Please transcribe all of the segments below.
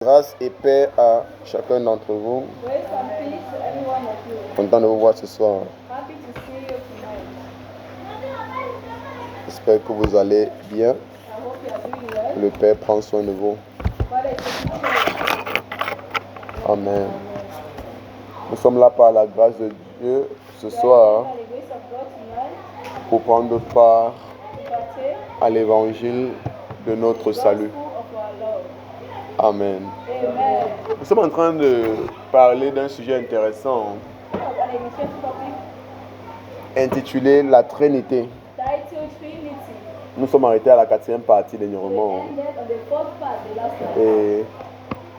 Grâce et paix à chacun d'entre vous. Content de vous voir ce soir. J'espère que vous allez bien. Le Père prend soin de vous. Amen. Nous sommes là par la grâce de Dieu ce soir pour prendre part à l'évangile de notre salut. Amen. Nous sommes en train de parler d'un sujet intéressant intitulé La Trinité. Nous sommes arrêtés à la 4e partie dernièrement et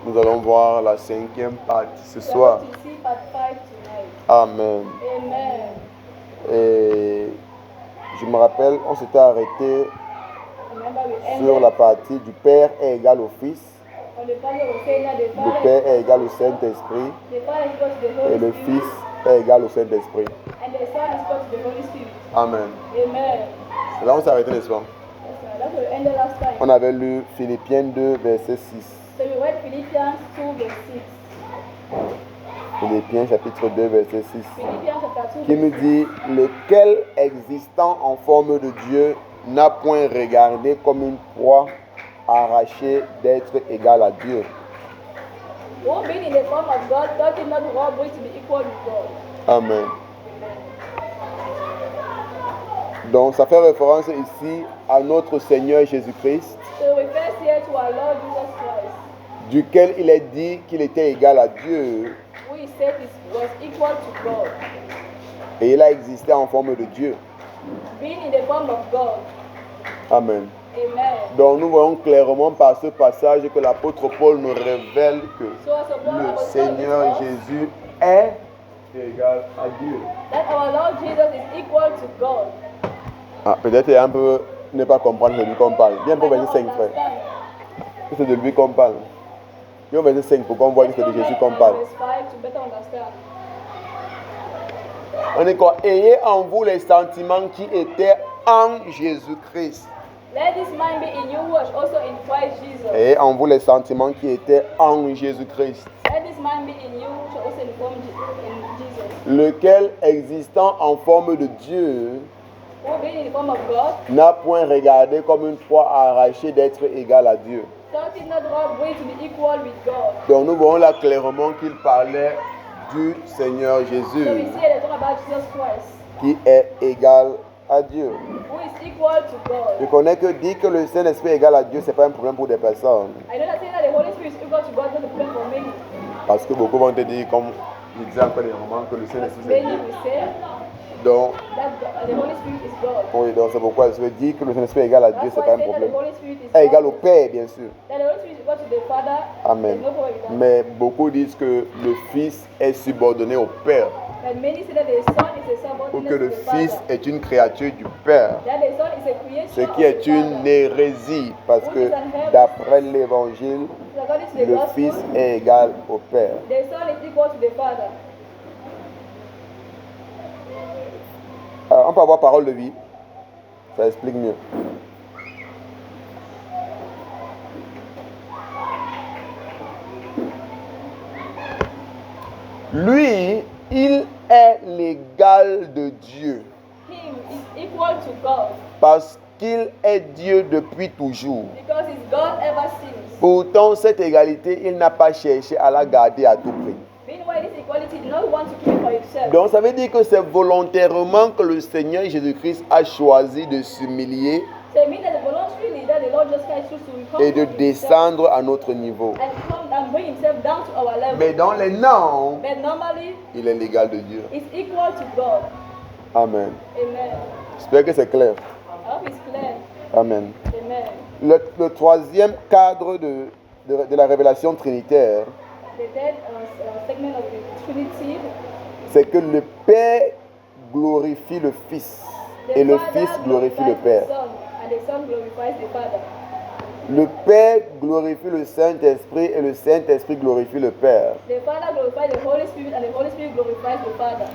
nous allons voir la 5e partie ce soir. Amen. Et je me rappelle, on s'était arrêté sur la partie du Père est égal au Fils. Le Père est égal au Saint-Esprit et le Fils est égal au Saint-Esprit. Amen. C'est là où on s'est arrêté, n'est-ce pas? On avait lu Philippiens 2, verset 6. Philippiens chapitre 2, verset 6. Qui nous dit, lequel existant en forme de Dieu n'a point regardé comme une proie arraché d'être égal à Dieu. Amen. Donc ça fait référence ici à notre Seigneur Jésus-Christ, duquel il est dit qu'il était égal à Dieu. Et il a existé en forme de Dieu. Amen. Donc nous voyons clairement par ce passage que l'apôtre Paul nous révèle que le Seigneur Jésus est égal à Dieu. Ah, peut-être un peu ne pas comprendre de lui qu'on parle. Viens pour verset 5, frère. C'est de lui qu'on parle. Viens au verset 5 pour qu'on voit que c'est de Jésus qu'on parle. On est quoi? Ayez en vous les sentiments qui étaient en Jésus-Christ. Let this mind be in you who was also in Christ Jesus. Et en vous les sentiments qui étaient en Jésus-Christ. Let this mind be in you who was also in Jesus. Lequel existant en forme de Dieu Who being in the form of God, n'a point regardé comme une proie arrachée d'être égal à Dieu. thought it not robbery to be equal with God. Donc nous voyons là clairement qu'il parlait du Seigneur Jésus So we see the talk about Jesus Christ, qui est égal à Dieu. who is equal to God. Je connais que dire que le Saint-Esprit est égal à Dieu, ce n'est pas un problème pour des personnes. I know that saying that the Holy Spirit is equal to God is not a problem for many. Parce que beaucoup vont te dire, comme je disais encore des moments, que le Saint-Esprit c'est Many Dieu. will say Donc, that the Holy Spirit is God. oui, donc c'est pourquoi je veux dire que le Saint-Esprit est égal à Dieu, That's ce n'est why pas I un say that problème. the Holy Spirit is Est égal au God. Père, bien sûr. That the Holy Spirit is equal to the Father. Amen. There's no problem with that. Mais beaucoup disent que le Fils est subordonné au Père, But many say that the Son is a ou subordinate que to le the Fils Father. est une créature du Père. That the Son is a creation Ce of qui est the une Father. hérésie, parce que d'après l'Évangile, According to the le Gospel, Fils est égal au Père. the Son is equal to the Father. On peut avoir parole de vie, ça explique mieux. Lui, il est l'égal de Dieu, Him is equal to God parce qu'il est Dieu depuis toujours. because he's God ever since. Pourtant, cette égalité, il n'a pas cherché à la garder à tout prix. Meanwhile, this equality did not want to keep it for himself. Donc, ça veut dire que c'est volontairement que le Seigneur Jésus-Christ a choisi de s'humilier So it means that the voluntarily that the Lord Jesus Christ chose to come et de himself descendre à notre niveau. and come and bring himself down to our level. Mais dans les noms, But normally, il est l'égal de Dieu. it's equal to God. Amen. Amen. J'espère que c'est clair. I hope it's clear. Amen. Amen. Le troisième cadre de la révélation trinitaire, The third segment of the Trinity, c'est que le Père glorifie le Fils the et le Father Fils glorifie le glorifies Père. the Son, and the Son glorifies the Father. Le Père glorifie le Saint-Esprit et le Saint-Esprit glorifie le Père. The Father glorifies the Holy Spirit, and the Holy Spirit glorifies the Father.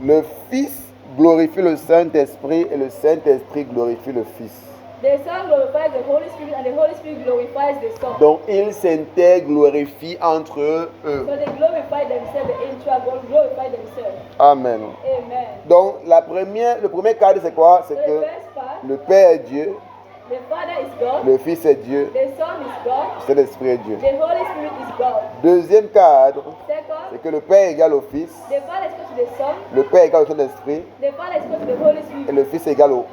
Le Fils glorifie le Saint-Esprit et le Saint-Esprit glorifie le Fils. The Son glorifies the Holy Spirit and the Holy Spirit glorifies the Son. Donc ils s'interglorifient entre eux. So they glorify themselves, the intra glorify themselves. Amen. Amen. Donc le premier cadre c'est quoi? C'est So the que first part, le Père est Dieu, the Father is God, le Fils est Dieu, the Son is God, c'est l'Esprit est Dieu. the Holy Spirit is God. Deuxième cadre, Second, c'est que le Père est égal au Fils, the Father is equal to the Son, le Père est égal au Saint-Esprit the Father is equal to the Holy et Spirit, le Fils est égal au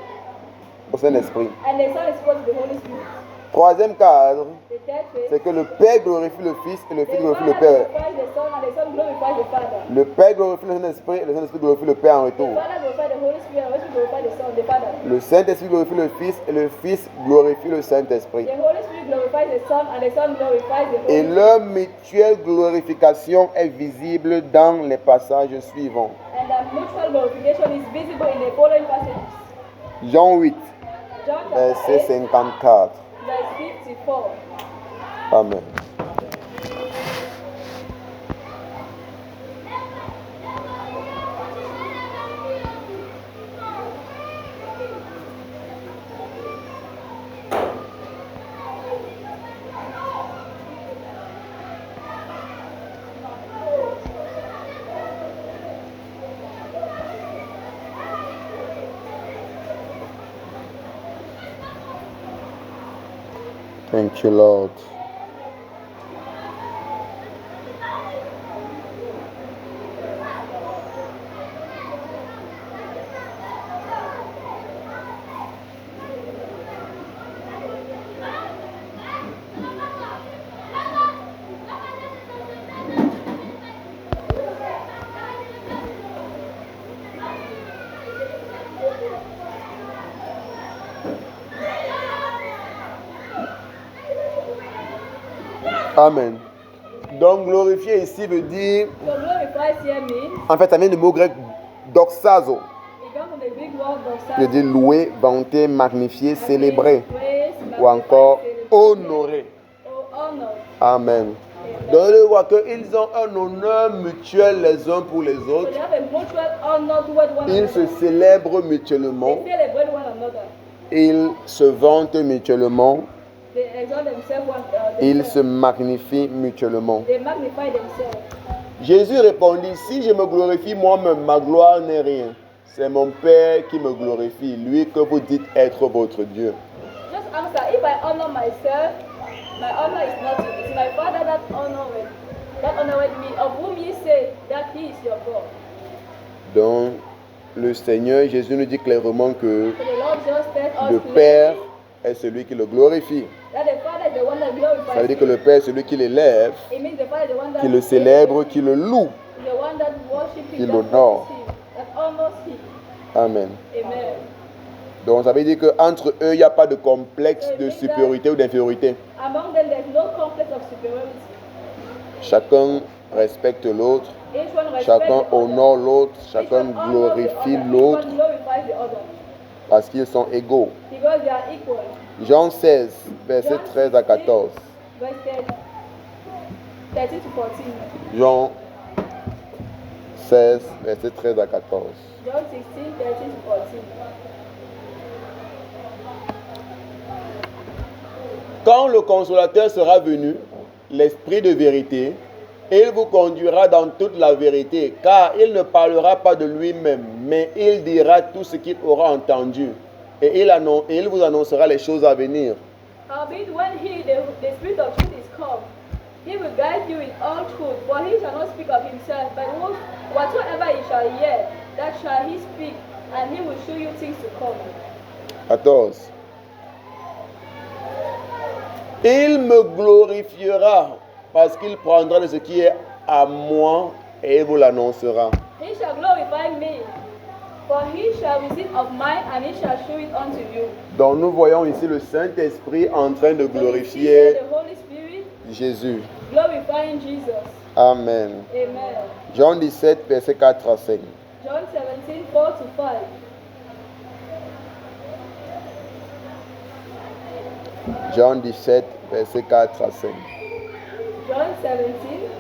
Saint-Esprit. and the Son is equal to the Holy Spirit. Troisième cadre, The third phase, c'est que le Père glorifie le Fils et le the Fils glorifie Father le Père. glorifies the Son and the Son glorifies the Father. Le Père glorifie le Saint-Esprit et le Saint-Esprit glorifie le Père en The retour. Father glorifies the Holy Spirit and the Holy Spirit glorifies the Son, the Father. Le Saint-Esprit glorifie le Fils et le Fils glorifie le Saint-Esprit. The Holy Spirit glorifies the Son and the Son glorifies the Holy Et Spirit. leur mutuelle glorification est visible dans les passages suivants. And that mutual glorification is visible in the following passages. Jean 8, John verset chapter 8, 54. verse 54. Amen. Thank you, Lord. Amen. Donc glorifier ici veut dire, So glorifies here means, en fait ça vient du mot grec doxazo. it comes from the Greek word Je dis louer, vanter, magnifier, célébrer praise, ou encore magnify, honorer. or honor. Amen. Donc je vois qu'ils ont un honneur mutuel les uns pour les So autres. they have a mutual honor toward one Ils se another. célèbrent mutuellement. They celebrate one another. Ils se vantent mutuellement. They exalt themselves Ils se magnifient mutuellement. They magnify themselves. Jésus répondit, si je me glorifie moi-même, ma gloire n'est rien. C'est mon Père qui me glorifie, lui que vous dites être votre Dieu. Just answer, if I honor myself, my honor is nothing. It's my Father that honored me, of whom ye say that he is your God. Donc, le Seigneur Jésus nous dit clairement que So the Lord just said us le clearly Père est celui qui le glorifie. that the Father is the one that glorifies Ça veut dire que him. le Père est celui qui l'élève, It means the Father is the one that qui le célèbre, qui le loue. the one that worships qui him, that l'honore. praises him, that honors him. Amen. Amen. Donc, ça veut dire qu'entre eux, il n'y a pas de complexe de supériorité ou d'infériorité. Among them, there's no complex of superiority. Chacun respecte l'autre, Each one respects chacun the other. honore l'autre, Each chacun one honors the glorifie other. l'autre Each one glorifies the other. parce qu'ils sont égaux. Because they are equal. Jean 16, versets 13 à 14. Verse 13 to 14. Jean 16, versets 13 à 14. John 16, 13 to 14. Quand le consolateur sera venu, l'Esprit de vérité, il vous conduira dans toute la vérité, car il ne parlera pas de lui-même, mais il dira tout ce qu'il aura entendu, et il vous annoncera les choses à venir. Howbeit, when he, the Spirit of truth is come, he will guide you in all truth, for he shall not speak of himself, but whatsoever he shall hear, that shall he speak, and he will show you things to come. 14. Il me glorifiera parce qu'il prendra de ce qui est à moi et il vous l'annoncera. He shall glorify me, for he shall receive of mine, and he shall show it unto you. Donc nous voyons ici le Saint-Esprit en train de So we see glorifier here the Holy Spirit Jésus. glorifying Jesus. Amen. Amen. Jean 17, verset 4 à 5. John 17, 4 to 5. Jean 17, verset 4 à 5. John 17,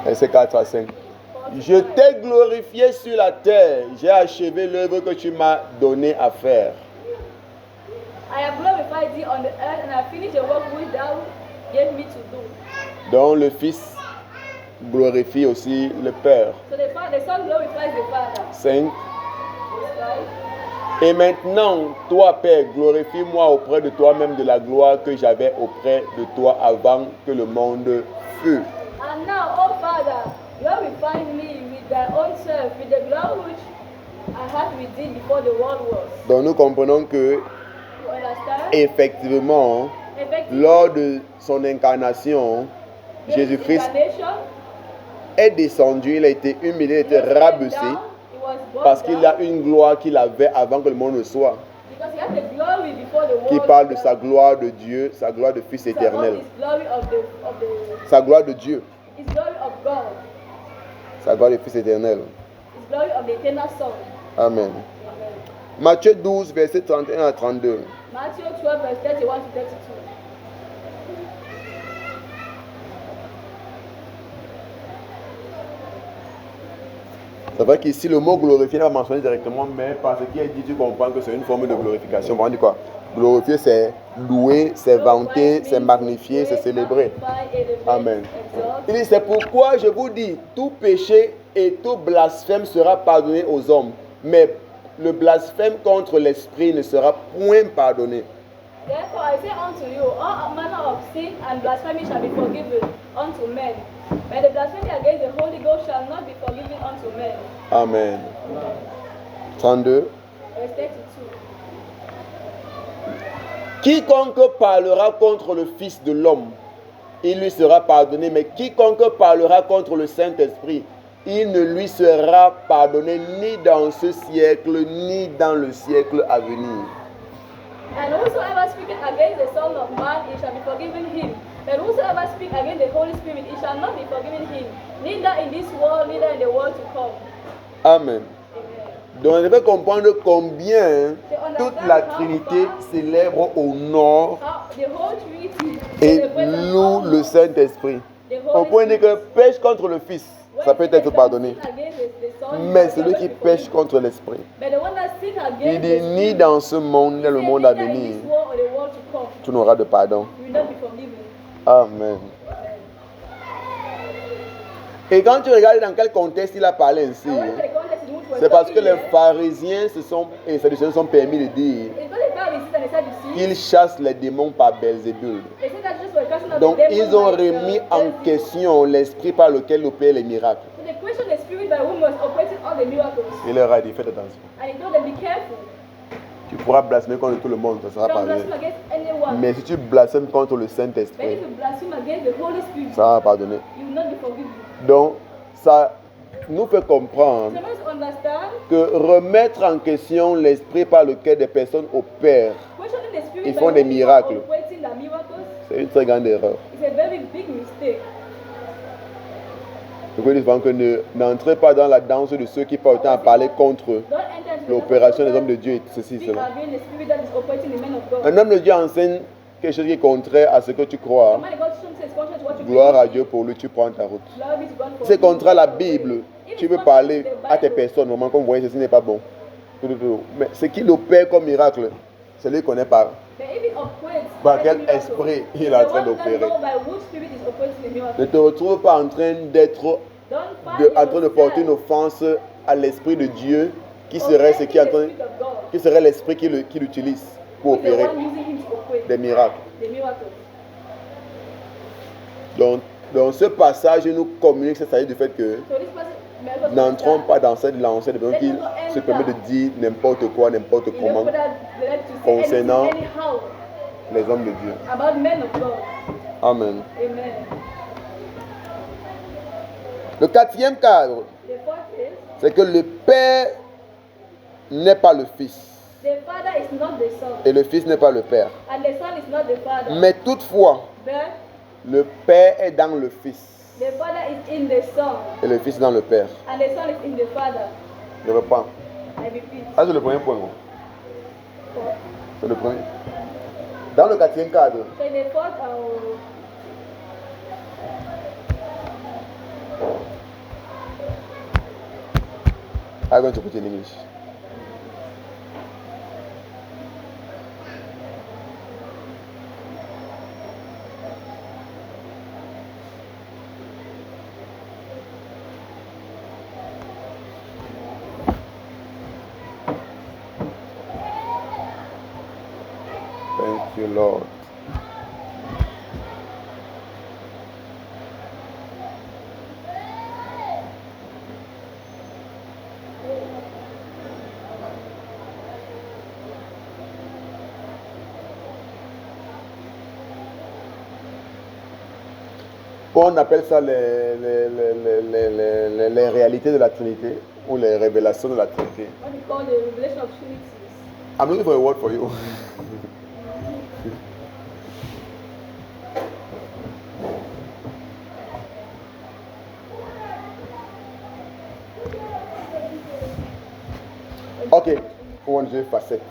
Verset 4 à 5. 4 Je t'ai glorifié sur la terre. J'ai achevé l'œuvre que tu m'as donné à faire. I have glorified thee on the earth, and I finished the work which thou gave me to do. Donc le Fils glorifie aussi le Père. So the Son glorifies the Father. 5. Verse 5. Et maintenant, toi, Père, glorifie-moi auprès de toi-même de la gloire que j'avais auprès de toi avant que le monde fût. And now, O Father, glorify me with thy own self, with the glory which I had with thee before the world was. Donc nous comprenons que, You understand? effectivement, Effectively, lors de son incarnation, his Jésus-Christ incarnation, est descendu, il a été humilié, il a été he was bent rabaissé down, he was brought parce qu'il down, a une gloire qu'il avait avant que le monde ne soit, because he had the glory before the world qui parle de was. sa gloire de Dieu, sa gloire de Fils It's about éternel, his glory of the sa gloire de Dieu, his glory of God, sa gloire de Fils éternel. his glory of the eternal Son. Amen. Amen. Matthieu 12, versets 31 à 32. Matthew 12, verse 31 to 32. C'est vrai qu'ici, le mot glorifier n'est pas mentionné directement, mais par ce qui est dit, tu comprends que c'est une forme de glorification. On dit quoi? Glorifier, c'est louer, c'est vanter, c'est magnifier, c'est célébrer. Amen. Il dit, c'est pourquoi je vous dis, tout péché et tout blasphème sera pardonné aux hommes, mais le blasphème contre l'esprit ne sera point pardonné. Therefore I say unto you, all manner of sin and blasphemy shall be forgiven unto men, but the blasphemy against the Holy Ghost shall not be forgiven unto men. Amen. 32. Verse 32. Quiconque parlera contre le Fils de l'homme, il lui sera pardonné, mais quiconque parlera contre le Saint-Esprit, il ne lui sera pardonné ni dans ce siècle, ni dans le siècle à venir. And whosoever speaketh against the Son of Man, it shall be forgiven him. But whosoever speak against the Holy Spirit, it shall not be forgiven him, neither in this world, neither in the world to come. Amen. Amen. Donc on devait comprendre combien toute la Trinité célèbre, honore How the whole Trinity et celebrates and loue honors le Saint-Esprit. the On Holy peut dire que Spirit. pêche contre le Fils, ça peut être pardonné. Mais celui qui pêche contre contre l'Esprit, But the one that sin il against dit the ni Spirit, dans ce monde, ni dans le monde à neither in venir, this world or the world to come, tu n'auras de pardon. will not be forgiven. Amen. Et quand tu regardes dans quel contexte il a parlé ainsi, And when the context in which we're c'est parce que talking les here, pharisiens et les sadducéens sont permis de dire it's not the Pharisees and the Sadducees. qu'ils chassent les démons par Belzébul. They said that Jesus was casting out Donc the demons ils ont by, remis en Beelzebub. question l'esprit par lequel opèrent les miracles. So they questioned the spirit by whom was operating all the miracles. Il leur a dit, faites attention. And he told them, be careful. Tu pourras blasphémer contre tout le monde, ça sera Don't pardonné. blaspheme against anyone. Mais si tu blasphèmes contre le But Saint-Esprit, if you blaspheme against the Holy Spirit, ça sera pardonné. you will not be forgiven. Donc ça nous fait comprendre So let's understand, que remettre en question l'esprit par lequel des personnes opèrent, questioning the spirit Ils by font des whom you miracles. are operating the miracles c'est une très grande erreur. is a very big mistake. Je dis souvent que n'entrez pas dans la danse de ceux qui passent le temps à parler contre Don't enter into the l'opération des conversation hommes de Dieu et ceci, speak cela. against the spirit that is operating in men of God. Un homme de Dieu enseigne quelque chose qui est contraire à ce que tu crois. The man of God says contrary to what you Gloire à believe. Dieu pour lui, tu prends ta route. Glory be to God for C'est you. contre la Bible. If Tu it's veux contrary parler to the à tes Bible, personnes, moment comme vous voyez, ceci n'est pas bon. Mais ce qu'il opère comme miracle, c'est lui qui connaît pas but if it operates par by quel miracle, esprit il est the en train one that d'opérer. know by which spirit is operating the miracle. Ne te retrouve pas en train d'être Don't find en train de porter une yourself offense à l'esprit de Dieu qui serait ce qui est en train, offending the spirit of God. qui serait l'esprit qui l'utilise pour He's the opérer one using him to operate des miracles. the miracles. Donc, dans ce passage, il nous communique, c'est-à-dire du fait que So this person, miracles n'entrons understand. pas dans cette lancée de personnes qui se permet de dire n'importe quoi, n'importe You comment don't put out the right to say concernant anything anyhow les hommes de Dieu. about men of God. Amen. Amen. Le quatrième cadre, The fourth is, c'est que le Père n'est pas le Fils the Father is not the Son, et le Fils n'est pas le Père. and the Son is not the Father. Mais toutefois, But le Père est dans le Fils the Father is in the Son, et le Fils dans le Père. and the Son is in the Father. Je reprends. I repeat. Ça, c'est le premier point. Hein. Fourth. C'est le premier. Dans le quatrième cadre, So in the fourth, I'm going to put it in English. Thank you, Lord. On appelle ça les réalités de la Trinité ou les révélations de la Trinité. What we call the revelation of Trinities. I'm looking for a word for you. Ok, pour une facette.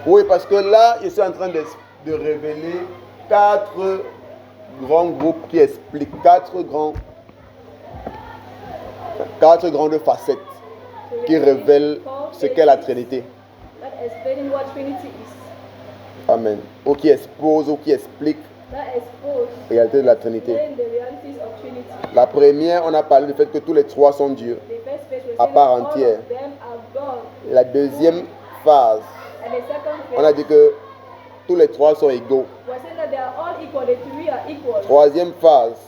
Oui, parce que là, je suis en train de révéler 4 grands groupes qui expliquent 4 grandes facettes qui révèlent ce qu'est la Trinité. Amen. Ou qui exposent ou qui expliquent la réalité de la Trinité. La première, on a parlé du fait que tous les 3 sont Dieu à part entière. La deuxième phase, on a dit que tous les 3 sont égaux. Troisième phase,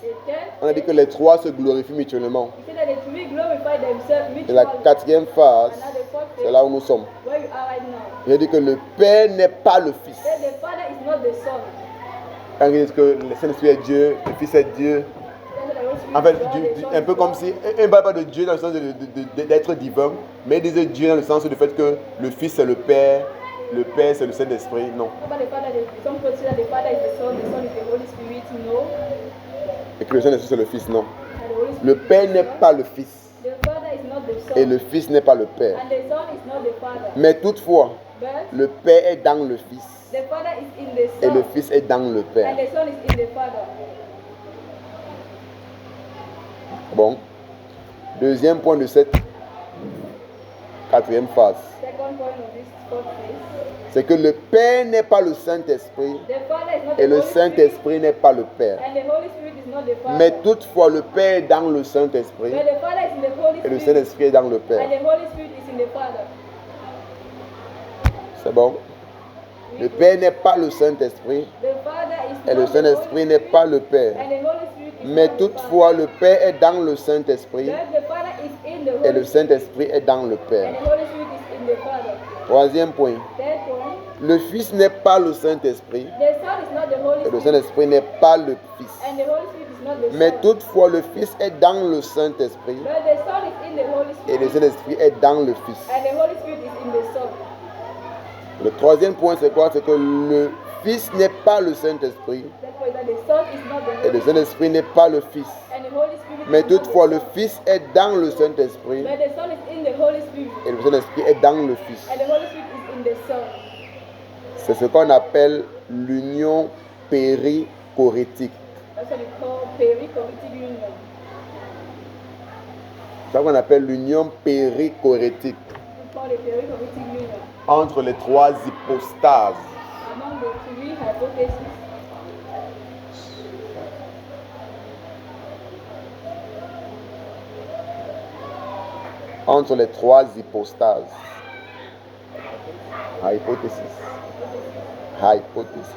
on a dit que les 3 se glorifient mutuellement. Et la 4e phase, c'est là où nous sommes. Il a dit que le Père n'est pas le Fils. Quand ils disent que le Saint-Esprit est Dieu, le Fils est Dieu. En fait, un peu comme si, il ne parle pas de Dieu dans le sens d'être divin, mais il disait Dieu dans le sens du fait que le Fils c'est le Père c'est le Saint-Esprit, non. Et que le Saint-Esprit c'est le Fils, non. Le Père n'est pas le Fils. Et le Fils n'est pas le Père. Mais toutefois, le Père est dans le Fils. Et le Fils est dans le Père. Bon. Deuxième point de cette 4e phase. C'est que le Père n'est pas le Saint-Esprit et le Saint-Esprit n'est pas le Père. Mais toutefois, le Père est dans le Saint-Esprit et le Saint-Esprit est dans le Père. C'est bon? Le Père n'est pas le Saint-Esprit et le Saint-Esprit n'est pas le Père. Mais toutefois, le Père est dans le Saint-Esprit et le Saint-Esprit est dans le Père. Troisième point. Le Fils n'est pas le Saint-Esprit et le Saint-Esprit n'est pas le Fils. Mais toutefois, le Fils est dans le Saint-Esprit et le Saint-Esprit est dans le Fils. Le troisième point, c'est quoi? C'est que le Fils n'est pas le Saint-Esprit et le Saint-Esprit n'est pas le Fils. Mais toutefois, le Fils est dans le Saint-Esprit et le Saint-Esprit est dans le Fils. C'est ce qu'on appelle l'union périchorétique. C'est ce qu'on appelle l'union périchorétique entre les 3 hypostases. Entre les 3 hypostases. Hypothesis. Hypothesis.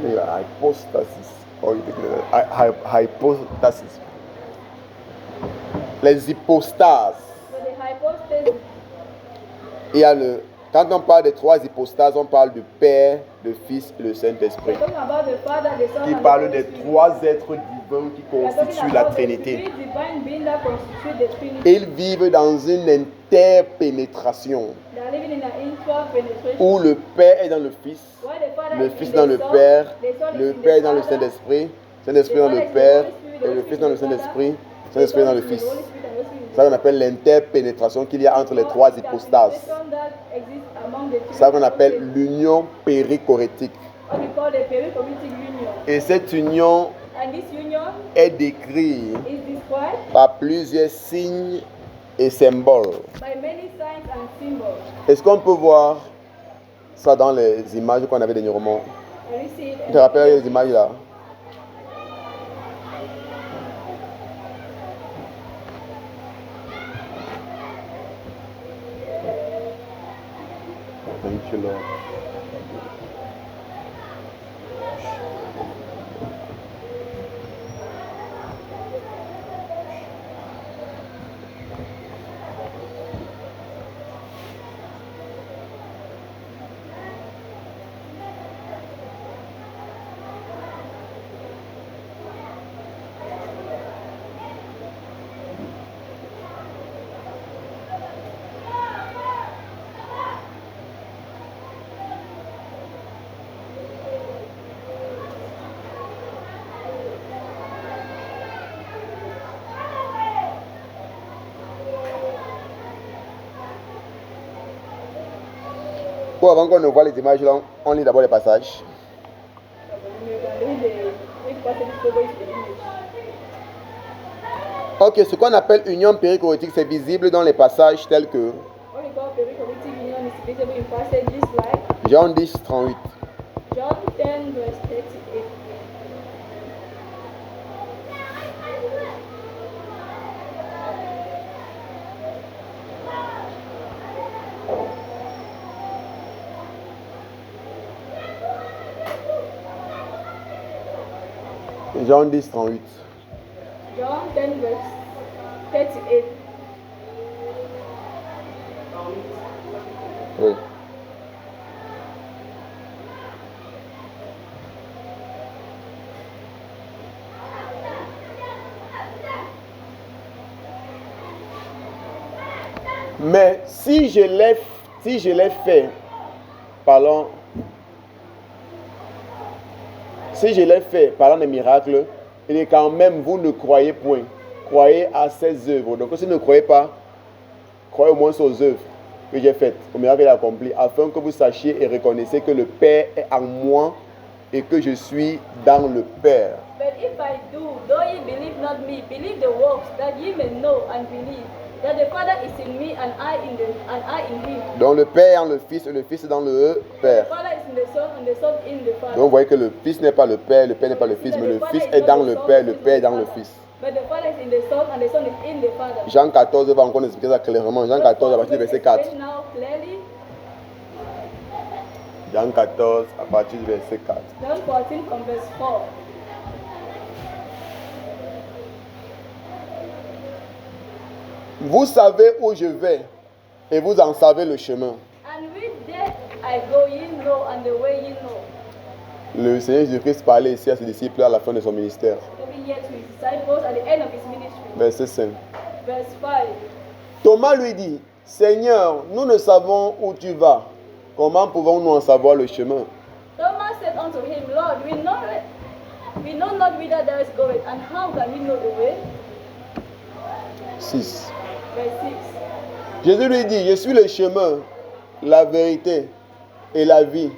Hypostasis. Hypostasis. Les hypostases. Il y a quand on parle des 3 hypostases, on parle du Père, le Fils et le Saint-Esprit. Qui parle des 3 êtres divins qui constituent la Trinité. Ils vivent dans une interpénétration où le Père est dans le Fils, le Fils dans le Père est dans le Saint-Esprit, Saint-Esprit dans le Père et le Fils dans le Saint-Esprit. Saint-Esprit est dans le Fils. C'est ça qu'on appelle l'interpénétration qu'il y a entre les trois hypostases. C'est ça qu'on appelle l'union périchorétique. Et cette union est décrite par plusieurs signes et symboles. Est-ce qu'on peut voir ça dans les images qu'on avait dernièrement? Tu te rappelles les images là? Thank you, Lord. Avant qu'on ne voit les images là, on lit d'abord les passages. Ok, ce qu'on appelle union périchorétique, c'est visible dans les passages tels que Jean 10, 38. John 10, verse 38. Jean 10, 38. John 10, verse 38. Oui. Mais si je l'ai fait, parlant des miracles, il est quand même, vous ne croyez point. Croyez à ses œuvres. Donc si vous ne croyez pas, croyez au moins aux œuvres que j'ai faites, au miracle qu'il a accompli, afin que vous sachiez et reconnaissiez que le Père est en moi et que je suis dans le Père. But if I do, though ye believe not me, believe the works, that ye may know and believe that the Father is in me and I in him. Donc le Père est dans le Fils et le Fils est dans le Père. The Father is in the Son and the Son in the Father. Donc vous voyez que le Fils n'est pas le Père n'est pas le Fils, mais le Fils est dans le Père est dans le Fils. But the Father is in the Son and the Son is in the Father. Jean 14 va encore expliquer ça clairement. Jean 14 à partir du verset 4. Jean 14 à partir du verset 4. John 14 from verse 4. Vous savez où je vais et vous en savez le chemin. And with that I go, ye know, and the way ye know. Le Seigneur Jésus-Christ parlait ici à ses disciples à la fin de son ministère. Verset 5. Verse 5. Thomas lui dit, Seigneur, nous ne savons où tu vas. Comment pouvons-nous en savoir le chemin? Thomas said unto him, Lord, we know not whither thou art going, and how can we know the way? 6. Verse 6. Jésus lui dit, je suis le chemin, la vérité et la vie.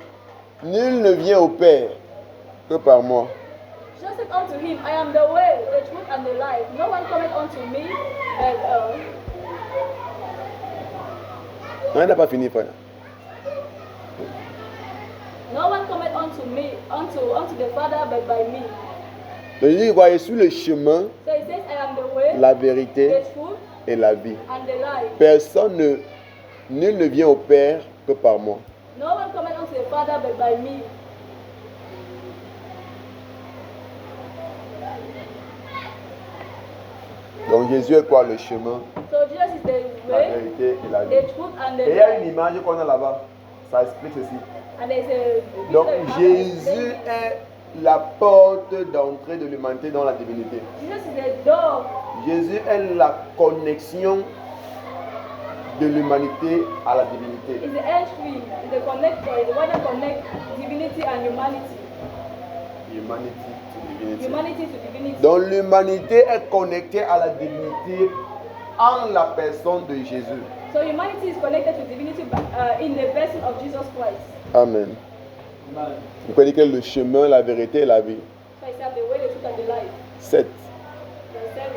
Nul ne vient au Père que par moi. Jesus said unto him, I am the way, the truth, and the life. No one cometh unto me. Non, il n'a pas fini, frère. No one cometh unto me, unto the Father, but by me. Donc il dit, voilà, je suis le chemin, So he says, I am the way, la vérité the truth, et la vie. and the life. Nul ne vient au Père que par moi. No one cometh unto the Father, but by me. Donc Jésus est quoi? Le chemin, So Jesus is the la way, vérité et la the vie. truth, and the Et il y a life. une image qu'on a là-bas. Ça explique ceci. And there's a Donc Jésus est la porte d'entrée de l'humanité dans la divinité. Jesus is the door. Jésus est la connexion de l'humanité à la divinité. Is the entry, is the connector, is the one that connects divinity and humanity. Humanity to divinity. Donc l'humanité est connectée à la divinité en la personne de Jésus. So humanity is connected to divinity in the person of Jesus Christ. Amen. Vous connaissez que le chemin, la vérité et la vie. So it's the way, the truth, and the life. 7. Verse 7.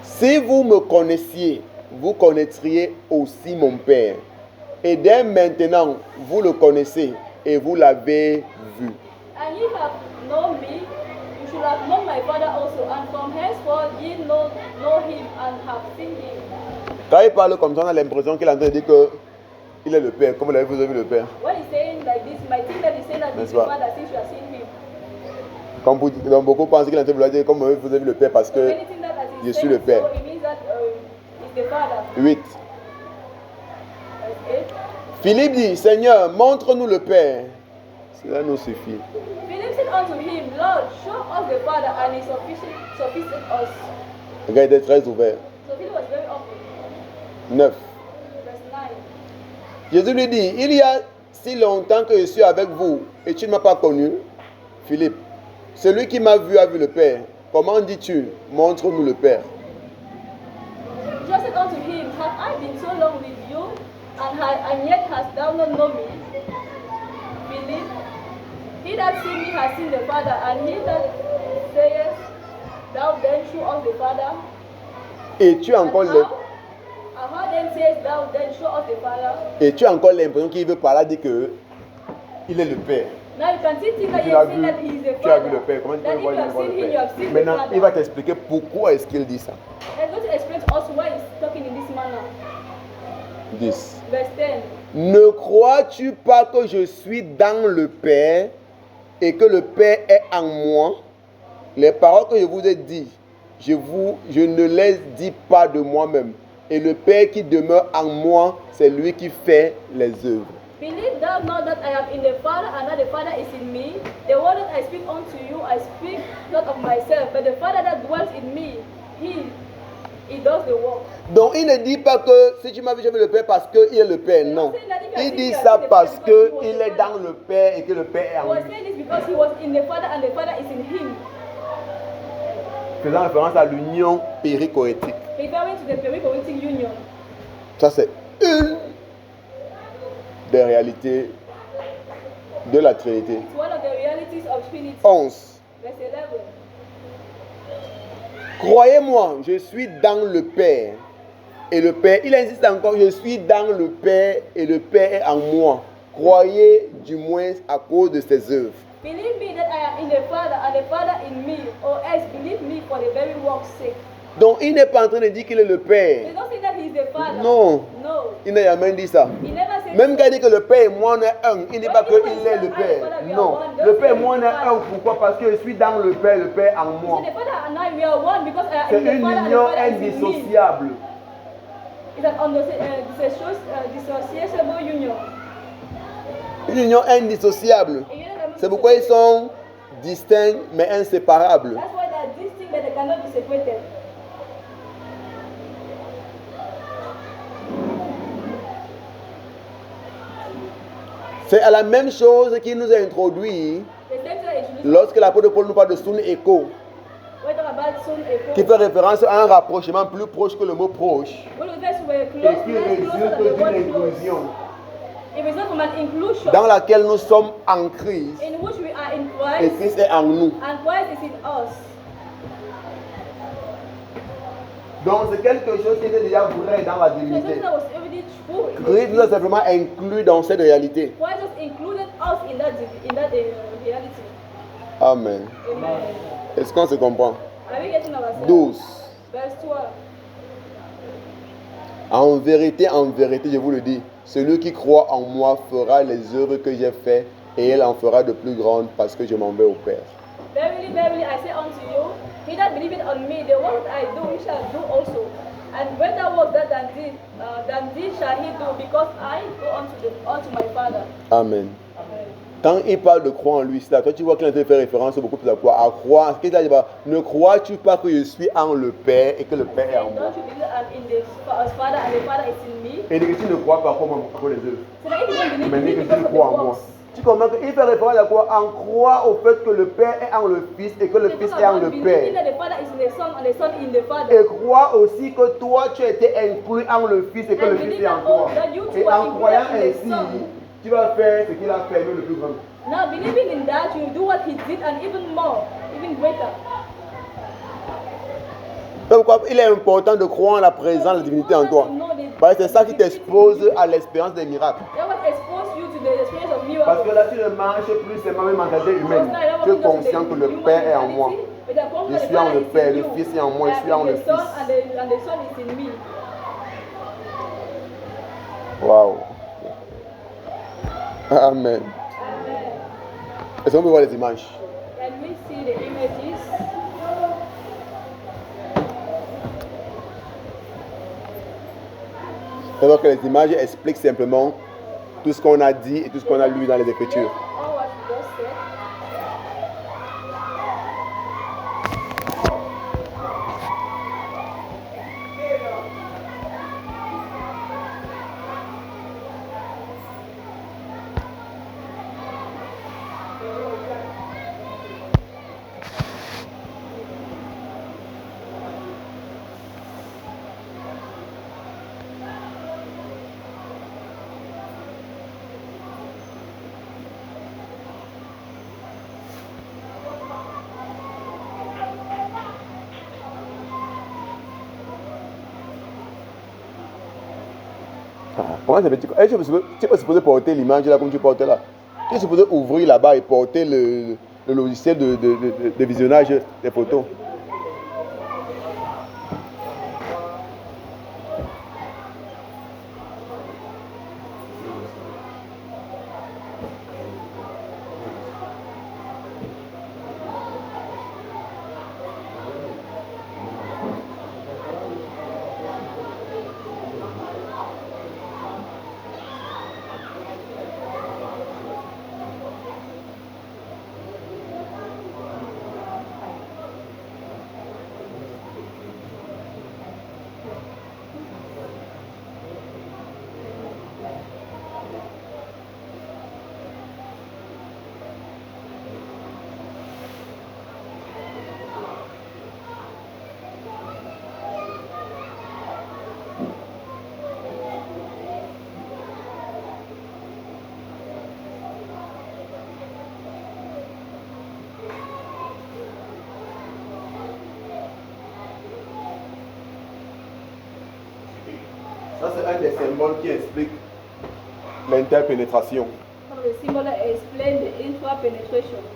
Si vous me connaissiez, vous connaîtriez aussi mon Père. Et dès maintenant, vous le connaissez et vous l'avez vu. And ye have known me, you should have known my Father also, and from henceforth ye know him and have seen him. Quand il parle comme ça, on a l'impression qu'il est en train de dire qu'il est le Père. Comme vous avez vu le Père. When he's saying like this, you might think that he's saying that he's the Father since you have seen him. Comme donc beaucoup pensent qu'il est en train de dire comme vous avez vu le Père parce que je suis le Père. So it means that he's the Father. 8. Philippe dit, Seigneur, montre-nous le Père. Cela nous suffit. Philip said unto him, Lord, show us the Father, and it sufficient us. Le gars était très ouvert. So Philip was very open. 9. Verse 9. Jésus lui dit, il y a si longtemps que je suis avec vous et tu ne m'as pas connu. Philippe, celui qui m'a vu a vu le Père. Comment dis-tu, montre-nous le Père? Jesus said unto him, have I been so long with you, and yet hast thou not known me? Philip, he that seen me has seen the Father, and he that sayest, thou then show us the Father. Et tu as encore how then sayest thou then show us the Father? Et tu as encore l'impression qu'il veut parler dire que il est le Père. Now you can see that Tu he as is saying that he is the tu as vu Father. le Père. Comment tu That peux if voir you have seen him, you have seen the Maintenant, Father. il va t'expliquer pourquoi est-ce qu'il dit ça. Let's go to explain to us why he's talking in this manner. 10. Verse 10. Ne crois-tu pas que je suis dans le Père et que le Père est en moi? Les paroles que je vous ai dites, je ne les dis pas de moi-même. Et le Père qui demeure en moi, c'est lui qui fait les œuvres. Believe thou not that I am in the Father, and that the Father is in me. The word that I speak unto you, I speak not of myself, but the Father that dwells in me, he does the work. Donc il ne dit pas que si tu m'as vu, j'ai vu le Père parce qu'il est le Père. Non. Il dit ça parce qu'il est dans le Père et que le Père est en He was lui. saying this because he was in the Father, and the Father is in him. Faisant référence à l'union périchorétique. Referring to the perichoretic union. Ça c'est une des réalités de la Trinité. It's one of the realities of Trinity. 11. Verse 11. Croyez-moi, je suis dans le Père et le Père. Il insiste encore, je suis dans le Père et le Père est en moi. Croyez du moins à cause de ses œuvres. Believe me that I am in the Father, and the Father in me, or else believe me for the very work's sake. Donc il n'est pas en train de dire qu'il est le Père. They don't say that he is the Father. Non. No. Il n'a jamais dit ça. He never said Même so. quand il dit que le Père et moi on est un, il ne dit pas qu'il est le Père. Non. Le Père et moi on est un. Pourquoi? Parce que je suis dans le Père en moi. So the Father and I, we are one because I C'est am in une the Father, and the union Father is in me. indissociable. It's an dissociable union. Une union indissociable. A union that C'est pourquoi ils sont distincts mais inséparables. That's why they are distinct, but they cannot be separated. C'est à la même chose qu'il nous a introduit The same thing that introduced lorsque l'apôtre Paul nous parle de son écho, we talk about soon echo. qui fait référence à un rapprochement plus proche que le mot proche, When the verse were et close, qui closer résulte than the word d'une close. inclusion It results from an inclusion dans laquelle nous sommes en Christ in which we are in et Christ, Christ est en nous. and Christ is in us. Donc c'est quelque chose qui était déjà vrai dans la So divinité. something that was already true. Christ nous a simplement inclus dans cette réalité. Christ just included us in that reality. Amen. Amen. Est-ce qu'on se comprend? Are we getting ourselves? 12. Verse 12. En vérité, je vous le dis, celui qui croit en moi fera les œuvres que j'ai faites et il en fera de plus grandes parce que je m'en vais au Père. Verily, verily, I say unto you, he that believeth on me, the work that I do, he shall do also. And greater work than this shall he do, because I go unto my Father. Amen. Amen. Quand il parle de croire en lui, c'est là, toi tu vois qu'il a fait référence beaucoup plus à quoi? À croire. Qu'est-ce qu'il dit? Ne crois-tu pas que je suis en le Père et que le Père est en And moi? don't you believe I'm in the Father, and the Father is in me? Et que tu ne crois pas comment pour les œuvres. So that if you don't believe Mais me que because tu of the crois en moi. works, Tu comprends qu'il fait référence à quoi? En croire au fait que le Père est en le Fils et que le Fils est en le Père. Et croire aussi que toi, tu as été inclus en le Fils et que le Fils est en toi. Et en croyant ainsi, tu vas faire ce qu'il a fait, le plus grand. Now, believing in that, you do what he did and even more, even greater. Pourquoi il est important de croire en la présence de la divinité en toi? Parce que c'est ça qui t'expose à l'expérience des miracles. Parce que là, tu ne marches plus seulement même en mentalité humaine. Tu es conscient que le Père est en moi. Je suis en le Père, le Fils est en moi, je suis en le Fils. Wow. Amen. Est-ce qu'on peut voir les images? Can we see the images? Alors que les images expliquent simplement tout ce qu'on a dit et tout ce qu'on a lu dans les Écritures. Comment ça veut dire? Tu n'es pas supposé porter l'image là comme tu portes là. Tu es supposé ouvrir là-bas et porter le logiciel de visionnage des photos. Ça, c'est un des symboles qui explique l'interpénétration.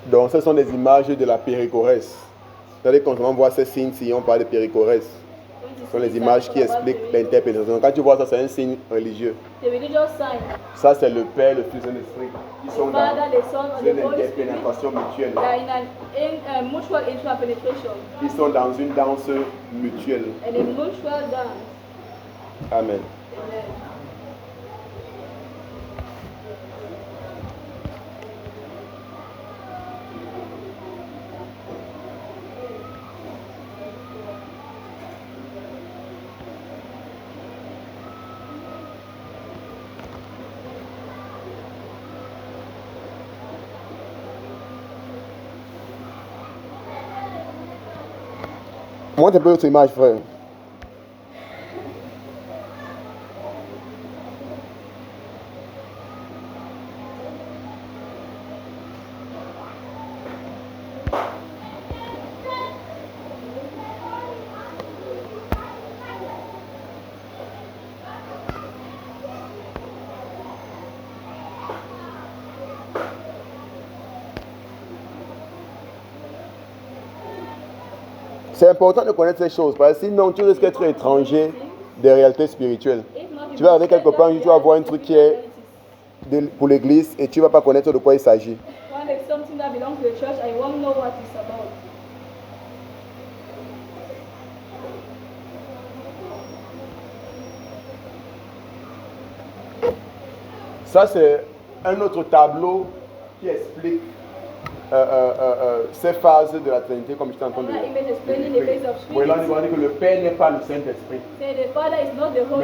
Donc, ce sont des images de la péricorrhèse. Vous savez, quand on voit ces signes, si on parle de péricorhèse, ce sont les images qui expliquent l'interpénétration. Quand tu vois ça, c'est un signe religieux. Ça, c'est le Père, le Fils et l'Esprit. Ils sont dans une interpénétration mutuelle. Ils sont dans une danse mutuelle. Amen. Montre un peu votre image, frère. C'est important de connaître ces choses, parce que sinon tu risques d'être étranger des réalités spirituelles. Tu vas arriver quelque part, tu vas voir un truc qui est pour l'église et tu ne vas pas connaître de quoi il s'agit. Ça, c'est un autre tableau qui explique ces phases de la Trinité, comme je t'ai entendu dire. Oui, là, on dit que le Père n'est pas le Saint-Esprit. Mais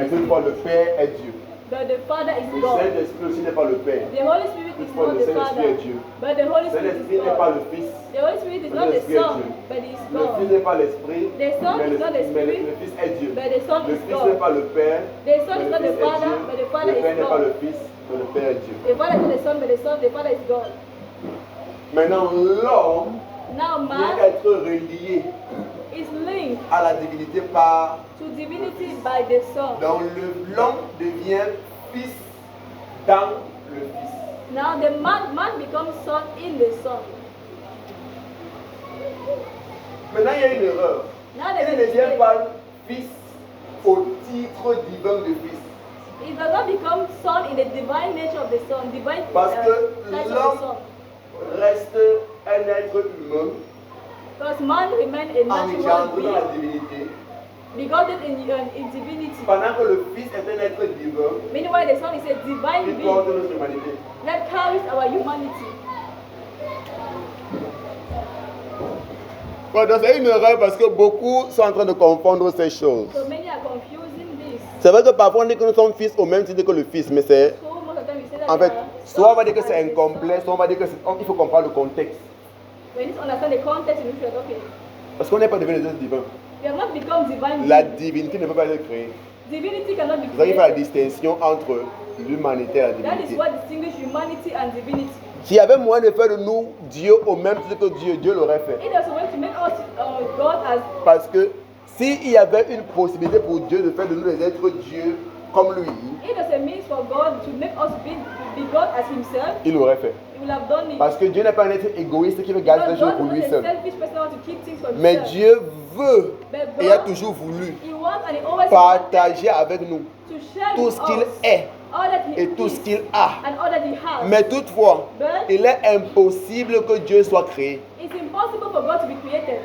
toutefois, le Père est Dieu. but the Father is Le God. Saint-Esprit aussi n'est pas le Père. The Holy Spirit is Toutefois, not le the Saint-Esprit Father, est Dieu. but the Holy Le Spirit Saint-Esprit is n'est pas God. le Fils. The Holy Spirit is Le not the Saint-Esprit est Son, Dieu. but he is Le Fils God. n'est pas l'Esprit, The Son mais is not the mais Spirit, le Fils est Dieu. but the Son Le is Fils n'est God. pas le Père, The Son mais is le not Fils the est Father, Dieu. but the Father Le Père is n'est pas le God. Fils, mais le Père est Dieu. The Father is not the Son, but the Father is God. Maintenant, l'homme Now vient man être relié is linked à la divinité par... to divinity by the Son. Donc l'homme devient fils dans le Fils. Now the man becomes son in the Son. Maintenant, il y a une erreur. Now Il there ne is a devient mistake. pas fils au titre divin de fils. It does not become son in the divine nature of the Son, divine Parce que nature of the l'homme Son. reste un être humain Because man remains a natural engendré dans la being, divinité, begotten in divinity. pendant que le Fils est un être divin Meanwhile, the Son is a divine qui porte being notre humanité. that carries our humanity. Bon, donc c'est une erreur parce que beaucoup sont en train de confondre ces choses. So many are confusing this. C'est vrai que parfois on dit que nous sommes fils au même titre que le Fils, mais c'est... So most of the time we say that En they fait, are soit on va dire que sons c'est as the incomplet, Son. soit on va dire que il faut comprendre le contexte. We need to understand the context in which we are talking. Parce qu'on n'est pas devenu des êtres divins. We have not become divine La beings. divinité ne peut pas être créée. Divinity cannot be Vous arrivez à la created. distinction entre l'humanité et la That is divinité. what distinguishes humanity and divinity. S'il y avait moyen de faire de nous Dieu au même titre que Dieu, Dieu l'aurait fait. It is a way to make us God as. Parce que s'il y avait une possibilité pour Dieu de faire de nous des êtres Dieu comme lui, It is a means for God to make us be God as Himself. il l'aurait fait. He will have done it. Parce que Dieu n'est pas un être égoïste qui veut garder les Because choses pour God lui is not seul. a selfish person who wants to keep things for Mais himself. Dieu veut But et a God, toujours voulu He wants and He always partager avec nous to share tout with ce qu'il us est all that He et tout is ce qu'il a. and all that He has. Mais toutefois, But il est impossible que Dieu soit créé. it's impossible for God to be created.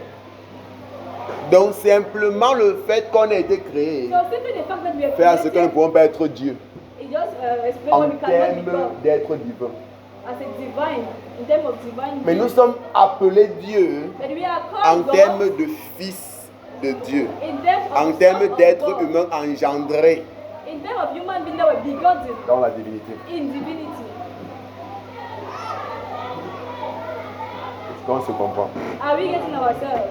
Donc simplement le fait qu'on ait été créé So simply the fact that we are fait à ce que nous ne created, pouvons pas être Dieu it just explains en why we cannot termes become d'être divin. as a divine, in terms of divine Mais nous being. sommes appelés Dieu But we are en called God termes de fils de Dieu, in terms of en the termes Son of d'être God. humain engendré In terms of human being that were begotten dans la divinité. in divinity. Est-ce qu'on se comprend? Are we getting ourselves?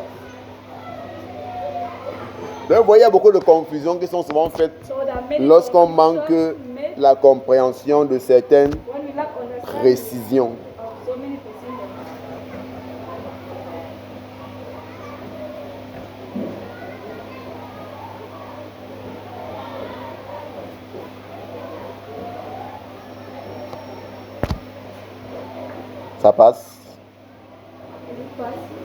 Donc vous voyez, il y a beaucoup de confusions qui sont souvent faites So there are many lorsqu'on confusions manque made la compréhension de certaines when we lack understanding précisions. of so many precisions. Ça passe? Is it possible?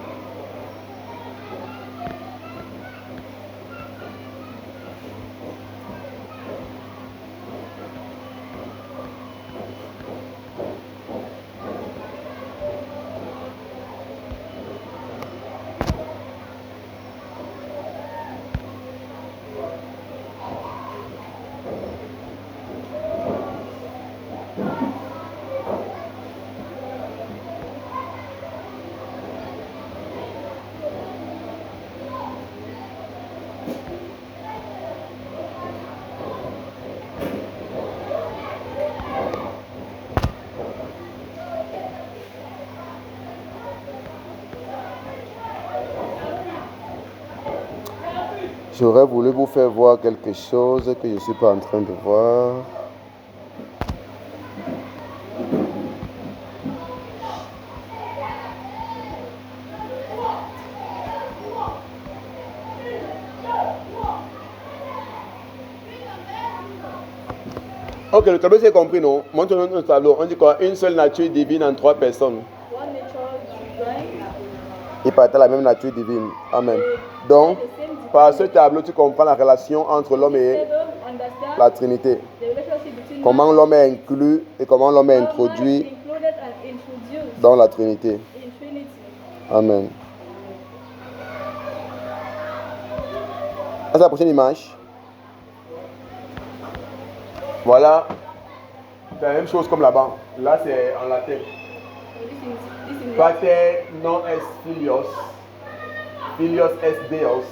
J'aurais voulu vous faire voir quelque chose que je ne suis pas en train de voir. Ok, le tableau c'est compris, non? Montre-nous le tableau. On dit quoi? Une seule nature divine en trois personnes. One nature divine. Ils partaient la même nature divine. Amen. Donc, par ce tableau, tu comprends la relation entre l'homme et Understand la Trinité. the relationship between Comment man l'homme est inclus et comment l'homme est and man is introduit included and introduced dans la Trinité. in Trinity. Amen. À la prochaine image. Voilà. C'est la même chose comme là-bas. Là, c'est en latin. So this is Pater non est filios. Filios est Deus.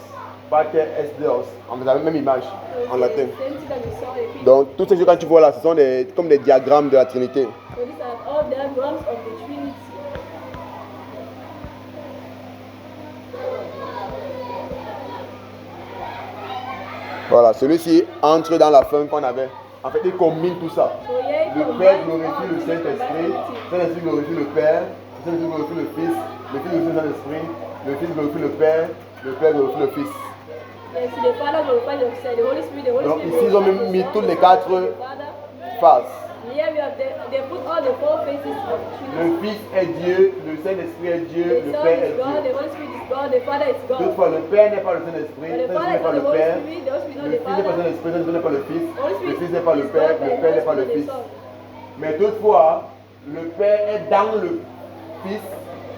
Pater est Deus. On a la même image en latin. Same thing that we saw in Peter. Donc, toutes ces choses quand tu vois là, ce sont comme des diagrammes de la Trinité. So these are all diagrams of the Trinity. Voilà, celui-ci entre dans la fin qu'on avait. En fait, il combine tout ça. So here Le it Père combines glorifie all le the things of Saint-Esprit, Trinity. le Saint-Esprit glorifie le Père, le Saint-Esprit glorifie le Fils, le Fils glorifie le Saint-Esprit, le Fils glorifie le Père glorifie le Fils. Yes, the Father glorifies the Holy Spirit, the Holy Donc Spirit ici, ils ont glorifies même the mis Son, toutes les the quatre Son, the Father. faces. Here we have they put all the four faces of Le Trinity. Fils est Dieu, le Saint-Esprit est Dieu, The le Son Père is est God, Dieu. the Holy Spirit is God, the Father is God. Toutefois, le Père n'est pas le Saint-Esprit, But le the Father Saint-Esprit n'est is pas not le the Holy Père, Spirit, the Holy Spirit is le not the Fils n'est pas le Father. Saint-Esprit, le Saint-Esprit n'est pas le Fils, Holy le Spirit Fils n'est pas le is Père, God, le but Père the n'est pas le Holy Spirit Fils. is the Son. Mais toutefois, le Père est dans le Fils,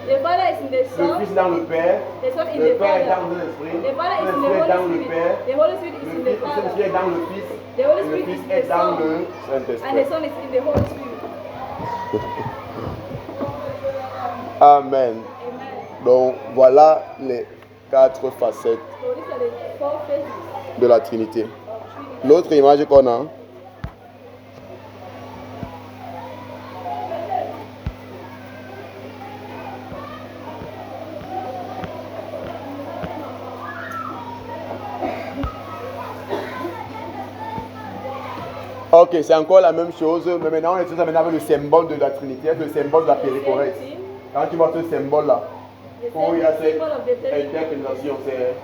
The Father is in the le Son, Fils dans le Père, the Son in le the Père est Father. dans le Saint-Esprit, The Father is in le the Saint-Esprit est dans Holy le Spirit. Père, The Holy Spirit is in the le Father. Saint-Esprit est dans le Fils, The Holy et le Spirit Fils is in est the dans Son. le And the Saint-Esprit. Son is in the Holy Spirit. Amen. Amen. Donc voilà les 4 facettes So these are the four faces de la Trinité. of Trinity. L'autre image qu'on a, ok, c'est encore la même chose, mais maintenant on est maintenant avec le symbole de la Trinité, le symbole de la péricorèse. Quand tu vois ce symbole-là, où il y a cette interprétation, c'est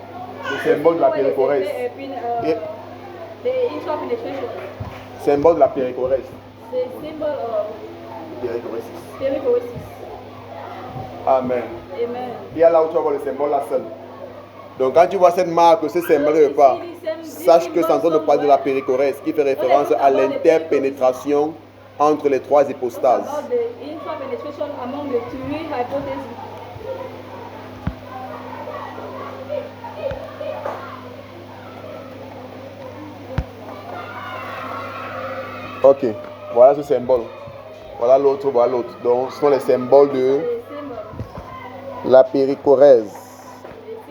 le symbole de la péricorèse. Et The interpenetration. symbole de la péricorèse. The symbol of Péricorèse. perichoresis. Amen. Amen. Il y a là où tu vas voir le symbole là seul. Donc quand tu vois cette marque, ce symbole quelque part, sache que c'est en train de parler de la péricorèse qui fait référence à l'interpénétration entre les trois hypostases. About the interpenetration among the three hypotheses. Ok, voilà ce symbole. Voilà l'autre, voilà l'autre. Donc ce sont les symboles de The symbol. la péricorèse The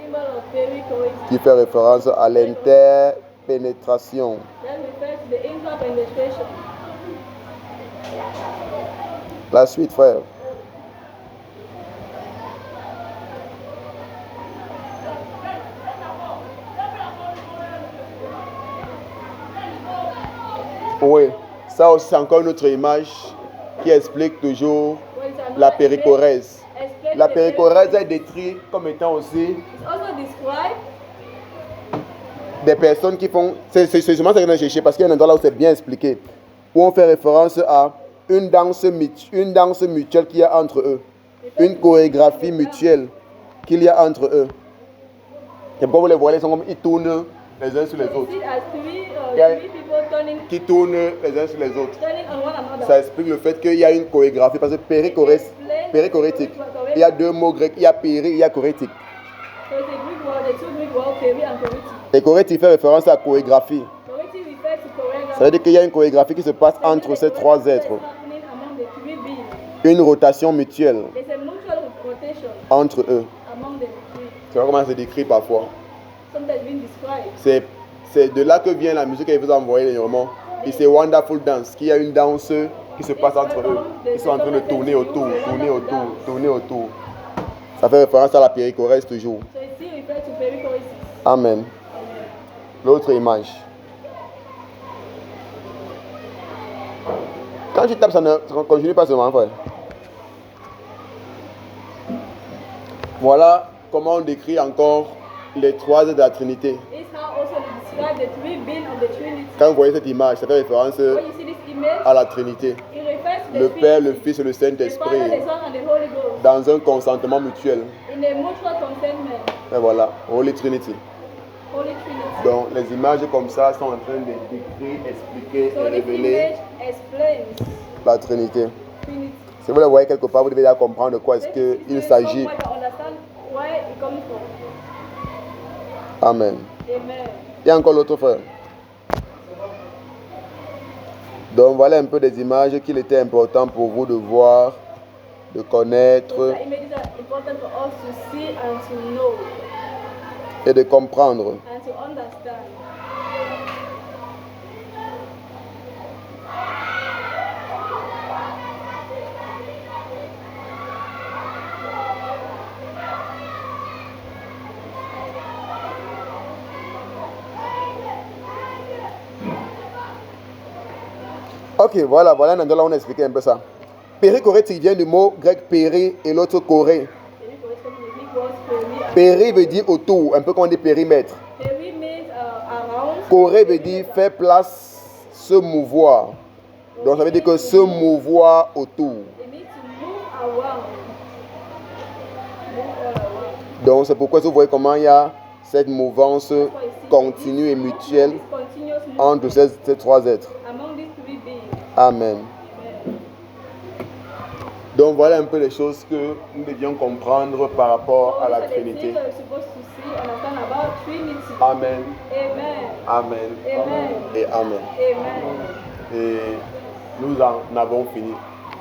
symbol of perichoresis. qui fait référence à l'interpénétration. That refers to the interpenetration. La suite, frère. Oui, ça aussi c'est encore une autre image qui explique toujours la péricorèse. La péricorèse est décrite comme étant aussi It's also described des personnes qui font... C'est justement ça que j'ai cherché parce qu'il y a un endroit là où c'est bien expliqué. Où on fait référence à une danse mutuelle qu'il y a entre eux. Une chorégraphie mutuelle qu'il y a entre eux. Et pourquoi vous les voyez, ils sont comme ils tournent les uns sur les so autres. we see it as Yeah. three people Qui tournent les uns sur les autres. turning on one another. Ça explique le fait qu'il y a une chorégraphie. Parce que périchorétique, il y a deux mots grecs. Il y a péri, il y a chorétique. So it's a Greek word, the two Greek words, peri and choretic. Et chorétique fait référence à chorégraphie. Choretic refers to choreography. Ça veut dire qu'il y a une chorégraphie qui se passe entre ces trois êtres. Happening among the three beings. Une rotation mutuelle There's a mutual rotation entre eux. among the three. Tu vois comment c'est décrit parfois. Sometimes being described. C'est de là que vient la musique qu'elle vous a envoyée dernièrement. Et c'est Wonderful Dance, qu'il y a une danse qui se passe entre eux. Ils sont en train de tourner autour, tourner autour, tourner autour. Ça fait référence à la péricorèse toujours. So it still refers to perichoresis. Amen. L'autre image. Quand tu tapes, ça ne continue pas seulement, frère. Voilà comment on décrit encore les trois êtres de la Trinité. This is how also they describe the three beings of the Trinity. Quand vous voyez cette image, ça fait référence When you see this image, à la Trinité. it refers to the Le Père, le Trinity, Fils et le the Father, Saint-Esprit the Son, and the Holy Ghost. dans un consentement mutuel. In a mutual consentment. Et voilà, Holy Trinity. Holy Trinity. Donc les images comme ça sont en train de décrire, expliquer So et this révéler image explains la Trinité. Trinity. Si vous le voyez quelque part, vous devez déjà comprendre de quoi est-ce qu'il s'agit. Someone can understand where it comes from. Amen. Amen. Il y a encore l'autre frère. Donc voilà un peu des images qu'il était important pour vous de voir, de connaître Those images are important for us to see and to know. et de comprendre. and to understand. Ok, voilà un endroit là où on a expliqué un peu ça. Périchorétique vient du mot grec péri et l'autre choré. Péri veut dire autour, un peu comme on dit périmètre. Peri means around. Choré veut dire faire place, se mouvoir. Donc ça veut dire que se mouvoir autour. It means to move around. Move all around. Donc c'est pourquoi vous voyez comment il y a cette mouvance continue et mutuelle This continuous movement entre ces trois êtres. among these three beings. Amen. Amen. Donc voilà un peu les choses que nous devions comprendre par rapport So à la these are the Trinité. things we're supposed to see, understand about Trinity. Amen, Amen. amen, Amen. et amen. Amen. Et nous en avons fini.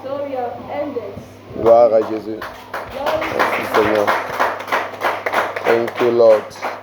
So we have ended. Gloire à Jésus. Glory to Merci Seigneur. Thank you Lord.